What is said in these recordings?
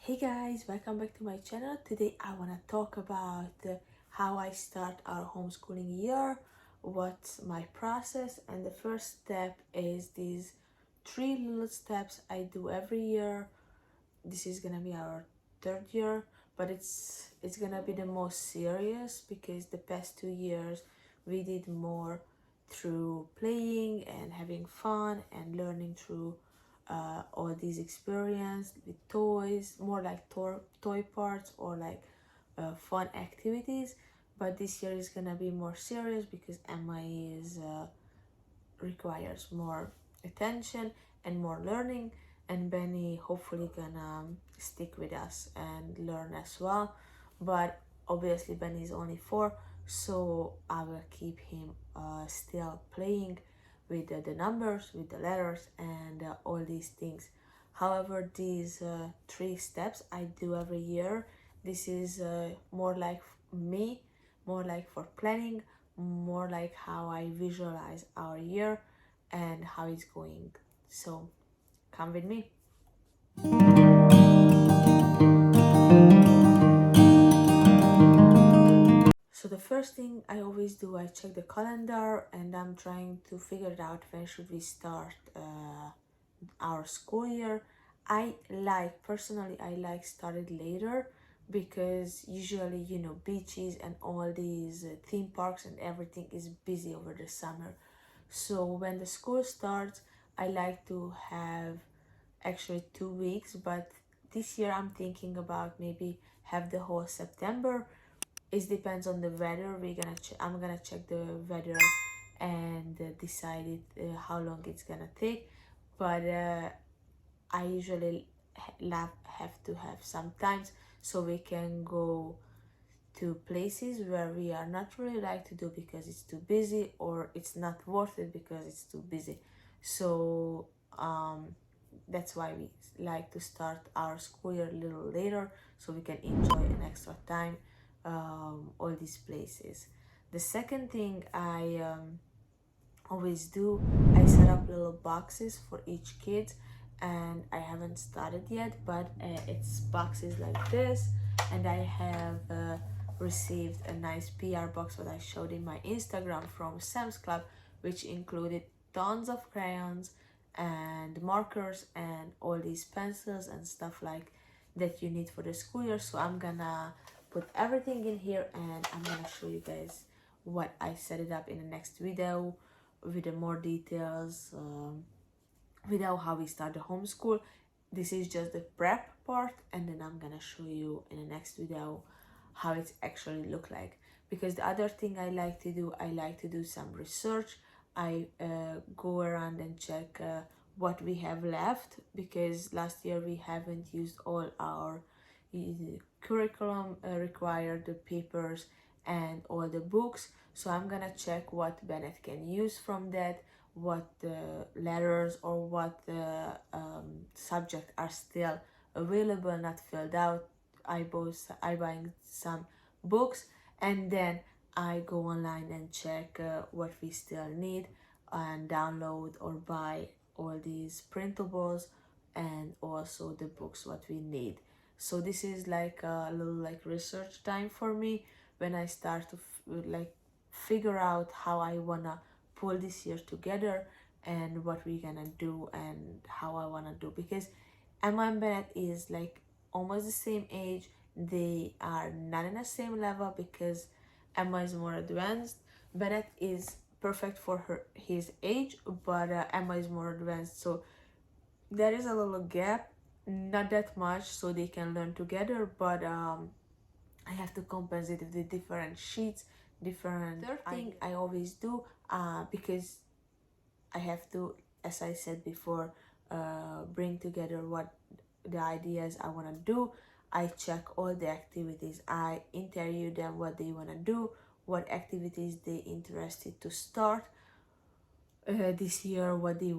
Hey guys, welcome back to my channel. Today I want to talk about how I start our homeschooling year, what's my process, and the first step is these 3 little steps I do every year. This is gonna be our third year, but it's gonna be the most serious because the past 2 years we did more through playing and having fun and learning through all these experience with toys, more like toy parts or like fun activities. But this year is gonna be more serious because Emma is requires more attention and more learning, and Benny hopefully gonna stick with us and learn as well. But obviously Benny is only 4, so I will keep him still playing with the numbers, with the letters, and all these things. However, these 3 steps I do every year. This is more like me, more like for planning, more like how I visualize our year and how it's going. So come with me. So the first thing I always do, I check the calendar and I'm trying to figure it out when should we start our school year. Personally, I like started later because usually, beaches and all these theme parks and everything is busy over the summer. So when the school starts, I like to have actually 2 weeks, but this year I'm thinking about maybe have the whole September. It depends on the weather. I'm gonna check the weather and decide how long it's gonna take. But I usually have to have some times so we can go to places where we are not really like to do because it's too busy, or it's not worth it because it's too busy. So that's why we like to start our school year a little later so we can enjoy an extra time all these places. The second thing I always do, I set up little boxes for each kid, and I haven't started yet, but it's boxes like this, and I have received a nice PR box that I showed in my Instagram from Sam's Club, which included tons of crayons and markers and all these pencils and stuff like that you need for the school year. So I'm gonna put everything in here and I'm gonna show you guys what I set it up in the next video with the more details, without how we start the homeschool. This is just the prep part, and then I'm gonna show you in the next video how it actually look like. Because the other thing I like to do some research. I go around and check what we have left, because last year we haven't used all our curriculum required, the papers and all the books. So I'm gonna check what Bennett can use from that, what the letters or what the subject are still available, not filled out. I buying some books, and then I go online and check what we still need and download or buy all these printables and also the books what we need. So this is like a little like research time for me when I start to like figure out how I wanna pull this year together and what we're gonna do and how I wanna do, because Emma and Bennett is like almost the same age. They are not in the same level because Emma is more advanced. Bennett is perfect for his age, but Emma is more advanced, so there is a little gap, not that much, so they can learn together. But I have to compensate with the different sheets, different. Third thing I always do, because I have to, as I said before, bring together what the ideas I want to do. I check all the activities. I interview them what they want to do, what activities they interested to start this year, what they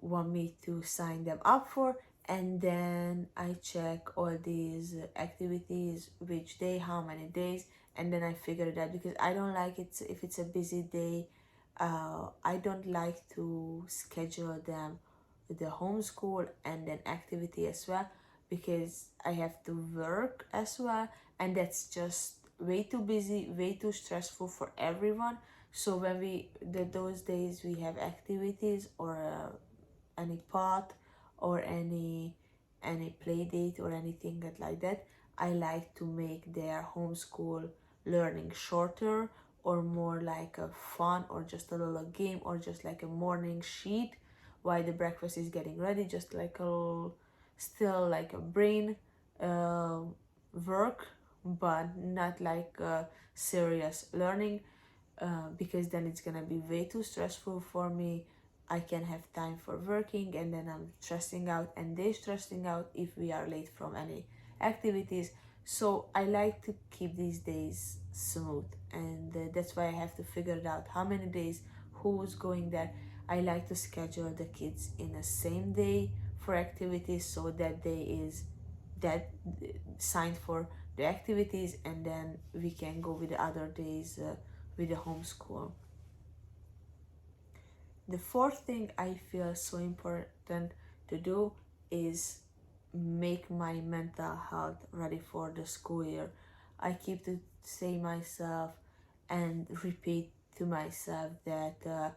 want me to sign them up for, and then I check all these activities, which day, how many days, and then I figure it out, because I don't like it if it's a busy day. I don't like to schedule them the homeschool and then activity as well, because I have to work as well, and that's just way too busy, way too stressful for everyone. So when those days we have activities or any pot or any play date or anything like that, I like to make their homeschool learning shorter or more like a fun or just a little game or just like a morning sheet while the breakfast is getting ready, just like a little, still like a brain uh, work, but not like serious learning, because then it's gonna be way too stressful for me. I can have time for working and then I'm stressing out and they're stressing out if we are late from any activities. So I like to keep these days smooth, and that's why I have to figure it out how many days, who's going there. I like to schedule the kids in the same day for activities, so that day is that signed for the activities, and then we can go with the other days with the homeschool. The fourth thing I feel so important to do is make my mental health ready for the school year. I keep to say myself and repeat to myself that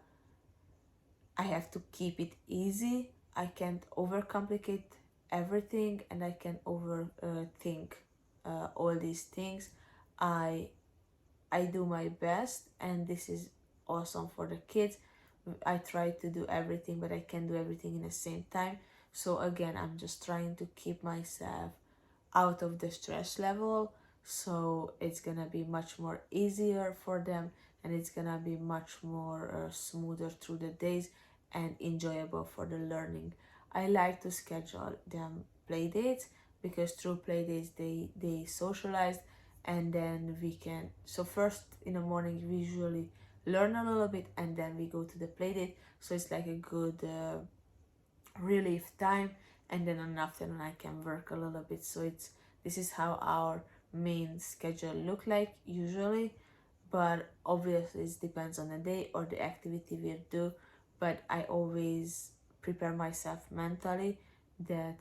I have to keep it easy. I can't overcomplicate everything, and I can overthink all these things. I I do my best, and this is awesome for the kids. I try to do everything, but I can't do everything in the same time. So again, I'm just trying to keep myself out of the stress level, so it's gonna be much more easier for them, and it's gonna be much more smoother through the days and enjoyable for the learning. I like to schedule them play dates, because through play dates they socialize, and then we can, so first in the morning we usually learn a little bit and then we go to the play date, so it's like a good relief time, and then in the afternoon I can work a little bit. So it's, this is how our main schedule look like usually, but obviously it depends on the day or the activity we do. But I always prepare myself mentally that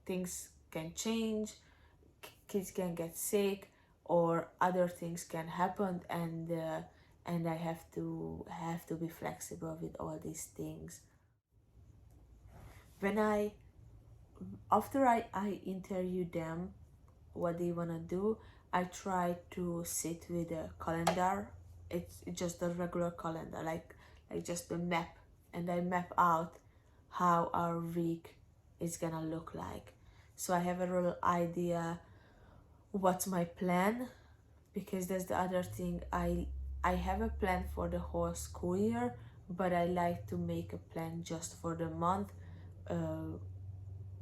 things can change, kids can get sick, or other things can happen, and I have to be flexible with all these things. When I after I interview them what they want to do, I try to sit with a calendar. It's just a regular calendar, like just a map, and I map out how our week is gonna look like, so I have a real idea what's my plan. Because that's the other thing, I have a plan for the whole school year, but I like to make a plan just for the month, uh,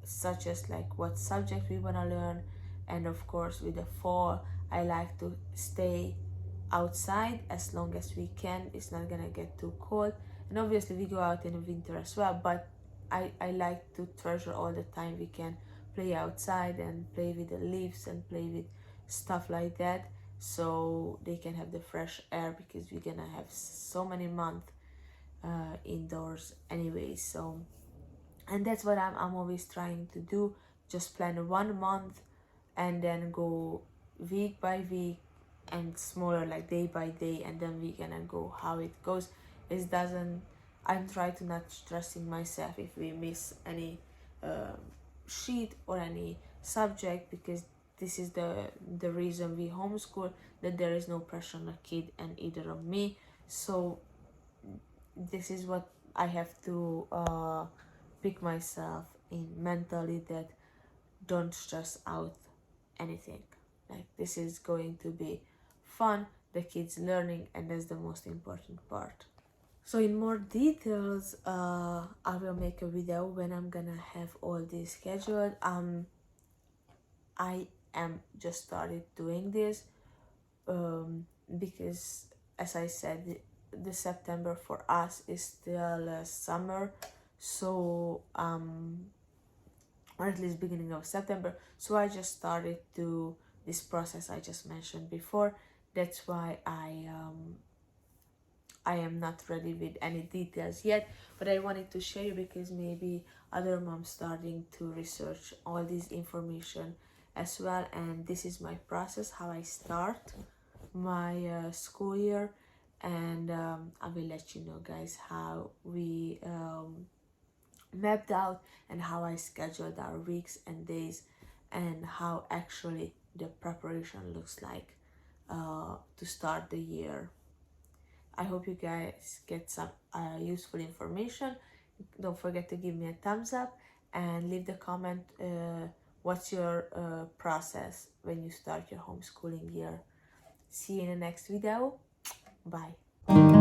such as like what subject we want to learn. And of course with the fall, I like to stay outside as long as we can. It's not gonna get too cold, and obviously we go out in the winter as well, but I like to treasure all the time we can play outside and play with the leaves and play with stuff like that, so they can have the fresh air, because we're gonna have so many months indoors anyway. So, and that's what I'm always trying to do, just plan 1 month and then go week by week and smaller, like day by day, and then we gonna go how it goes. It doesn't, I'm trying to not stressing myself if we miss any um sheet or any subject, because this is the reason we homeschool, that there is no pressure on a kid and either of me. So this is what I have to pick myself in mentally, that don't stress out anything. Like, this is going to be fun, the kids learning, and that's the most important part. So in more details, I will make a video when I'm gonna have all this scheduled. I am just started doing this because, as I said, the September for us is still summer, so or at least beginning of September. So I just started to this process I just mentioned before. That's why I am not ready with any details yet, but I wanted to share you because maybe other moms starting to research all this information as well. And this is my process, how I start my school year. And I will let you know, guys, how we mapped out and how I scheduled our weeks and days, and how actually the preparation looks like to start the year. I hope you guys get some useful information. Don't forget to give me a thumbs up and leave the comment what's your process when you start your homeschooling year. See you in the next video. Bye.